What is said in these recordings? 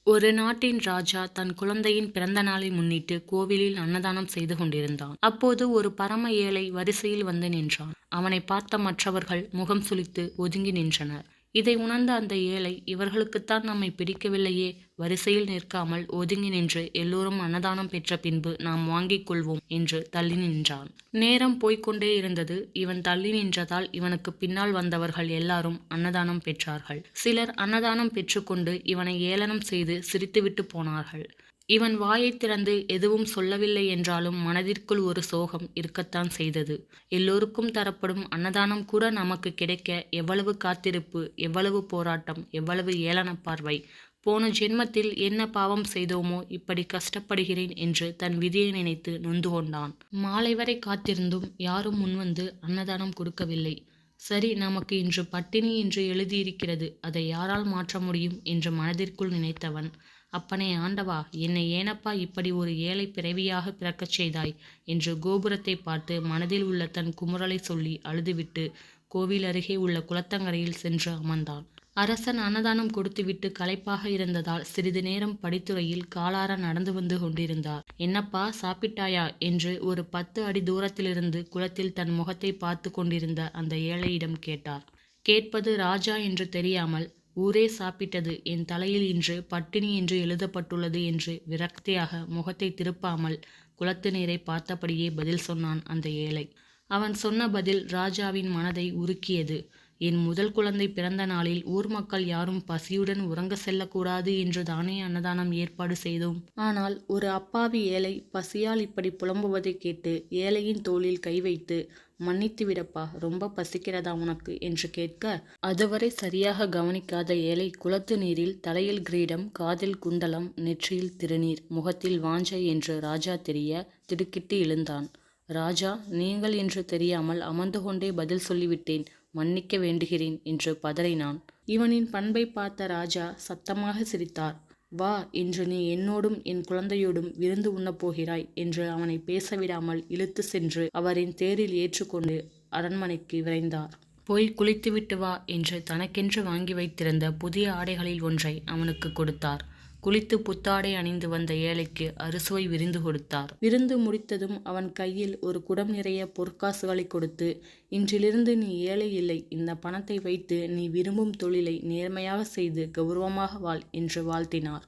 ஒரு நாட்டின் ராஜா தன் குழந்தையின் பிறந்த நாளை முன்னிட்டு கோவிலில் அன்னதானம் செய்து கொண்டிருந்தான். அப்போது ஒரு பரம ஏழை வரிசையில் வந்து நின்றான். அவனை பார்த்த மற்றவர்கள் முகம் சுளித்து ஒதுங்கி நின்றனர். இதை உணர்ந்த அந்த ஏழை, இவர்களுக்குத்தான் நம்மை பிடிக்கவில்லையே, வரிசையில் நிற்காமல் ஒதுங்கி நின்று எல்லோரும் அன்னதானம் பெற்ற பின்பு நாம் வாங்கிக் கொள்வோம் என்று தள்ளி நின்றான். நேரம் போய்க்கொண்டே இருந்தது. இவன் தள்ளி நின்றதால் இவனுக்கு பின்னால் வந்தவர்கள் எல்லாரும் அன்னதானம் பெற்றார்கள். சிலர் அன்னதானம் பெற்றுக்கொண்டு இவனை ஏளனம் செய்து சிரித்துவிட்டு போனார்கள். இவன் வாயைத் திறந்து எதுவும் சொல்லவில்லை என்றாலும் மனதிற்குள் ஒரு சோகம் இருக்கத்தான் செய்தது. எல்லோருக்கும் தரப்படும் அன்னதானம் கூட நமக்கு கிடைக்க எவ்வளவு காத்திருப்பு, எவ்வளவு போராட்டம், எவ்வளவு ஏளனப் பார்வை. போன ஜென்மத்தில் என்ன பாவம் செய்தோமோ இப்படி கஷ்டப்படுகிறேன் என்று தன் விதியை நினைத்து நொந்து கொண்டான். மாலை வரை காத்திருந்தும் யாரும் முன்வந்து அன்னதானம் கொடுக்கவில்லை. சரி, நமக்கு இன்று பட்டினி என்று எழுதியிருக்கிறது, அதை யாரால் மாற்ற முடியும் என்று மனதிற்குள் நினைத்தவன், அப்பனே ஆண்டவா, என்னை ஏனப்பா இப்படி ஒரு ஏழை பிறவியாக பிறக்கச் செய்தாய் என்று கோபுரத்தை பார்த்து மனதில் உள்ள தன் குமுறலை சொல்லி அழுதுவிட்டு கோவில் அருகே உள்ள குளத்தங்கரையில் சென்று அமர்ந்தான். அரசன் அன்னதானம் கொடுத்துவிட்டு களைப்பாக இருந்ததால் சிறிது நேரம் படித்துறையில் காலார நடந்து வந்து கொண்டிருந்தார். என்னப்பா, சாப்பிட்டாயா என்று ஒரு 10 அடி தூரத்திலிருந்து குளத்தில் தன் முகத்தை பார்த்து கொண்டிருந்த அந்த ஏழையிடம் கேட்டார். கேட்பது ராஜா என்று தெரியாமல், ஊரே சாப்பிட்டது, என் தலையில் இன்று பட்டினி என்று எழுதப்பட்டுள்ளது என்று விரக்தியாக முகத்தை திருப்பாமல் குளத்து நீரை பார்த்தபடியே பதில் சொன்னான் அந்த ஏழை. அவன் சொன்ன பதில் ராஜாவின் மனதை உருக்கியது. என் முதல் குழந்தை பிறந்த நாளில் ஊர் மக்கள் யாரும் பசியுடன் உறங்க செல்லக்கூடாது என்று தானே அன்னதானம் ஏற்பாடு செய்தோம். ஆனால் ஒரு அப்பாவி ஏழை பசியால் இப்படி புலம்புவதை கேட்டு ஏழையின் தோளில் கை வைத்து, மன்னித்து விடப்பா, ரொம்ப பசிக்கிறதா உனக்கு என்று கேட்க, அதுவரை சரியாக கவனிக்காத ஏழை குளத்து நீரில் தலையில் கிரீடம், காதில் குண்டலம், நெற்றியில் திருநீர், முகத்தில் வாஞ்சை என்று ராஜா தெரிய திடுக்கிட்டு எழுந்தான். ராஜா, நீங்கள் என்று தெரியாமல் அமர்ந்து கொண்டே பதில் சொல்லிவிட்டேன், மன்னிக்க வேண்டுகிறேன் என்று பதறினான். இவனின் பண்பை பார்த்த ராஜா சத்தமாக சிரித்தார். வா, இன்று நீ என்னோடும் என் குழந்தையோடும் விருந்து உண்ணப் போகிறாய் என்று அவனை பேசவிடாமல் இழுத்து சென்று அவரின் தேரில் ஏற்றுக்கொண்டு அரண்மனைக்கு விரைந்தார். போய் குளித்துவிட்டு வா என்று தனக்கென்று வாங்கி வைத்திருந்த புதிய ஆடைகளில் ஒன்றை அவனுக்கு கொடுத்தார். குளித்து புத்தாடை அணிந்து வந்த ஏழைக்கு அறுசுவை விருந்து கொடுத்தார். விருந்து முடித்ததும் அவன் கையில் ஒரு குடம் நிறைய பொற்காசுகளை கொடுத்து, இன்றிலிருந்து நீ ஏழை இல்லை, இந்த பணத்தை வைத்து நீ விரும்பும் தொழிலை நேர்மையாக செய்து கௌரவமாக வாழ் என்று வாழ்த்தினார்.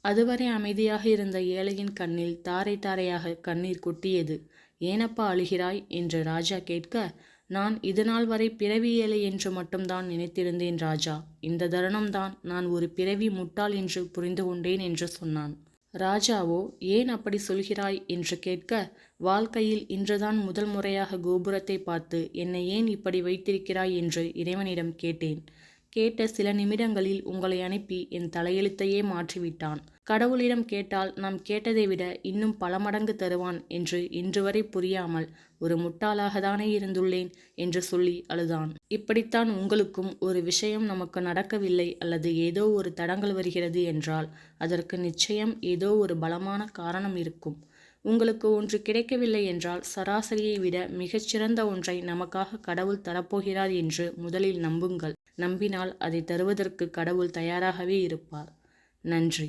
அதுவரை அமைதியாக இருந்த ஏழையின் கண்ணில் தாரை தாரையாக கண்ணீர் கொட்டியது. ஏனப்பா அழுகிறாய் என்று ராஜா கேட்க, நான் இதுநாள் வரை பிறவி ஏழை என்று மட்டும்தான் நினைத்திருந்தேன் ராஜா. இந்த தருணம்தான் நான் ஒரு பிறவி முட்டாள் என்று புரிந்து கொண்டேன் என்று சொன்னான். ராஜாவோ, ஏன் அப்படி சொல்கிறாய் என்று கேட்க, வாழ்க்கையில் இன்றுதான் முதல் முறையாக கோபுரத்தை பார்த்து என்னை ஏன் இப்படி வைத்திருக்கிறாய் என்று இறைவனிடம் கேட்டேன். கேட்ட சில நிமிடங்களில் உங்களை அனுப்பி என் தலையெழுத்தையே மாற்றிவிட்டான். கடவுளிடம் கேட்டால் நாம் கேட்டதை விட இன்னும் பல மடங்கு தருவான் என்று இன்று வரை புரியாமல் ஒரு முட்டாளாகத்தானே இருந்துள்ளேன் என்று சொல்லி அழுதான். இப்படித்தான் உங்களுக்கும் ஒரு விஷயம் நமக்கு நடக்கவில்லை அல்லது ஏதோ ஒரு தடங்கல் வருகிறது என்றால் அதற்கு நிச்சயம் ஏதோ ஒரு பலமான காரணம் இருக்கும். உங்களுக்கு ஒன்று கிடைக்கவில்லை என்றால் சராசரியை விட மிகச்சிறந்த ஒன்றை நமக்காக கடவுள் தரப்போகிறார் என்று முதலில் நம்புங்கள். நம்பினால் அதை தருவதற்கு கடவுள் தயாராகவே இருப்பார். நன்றி.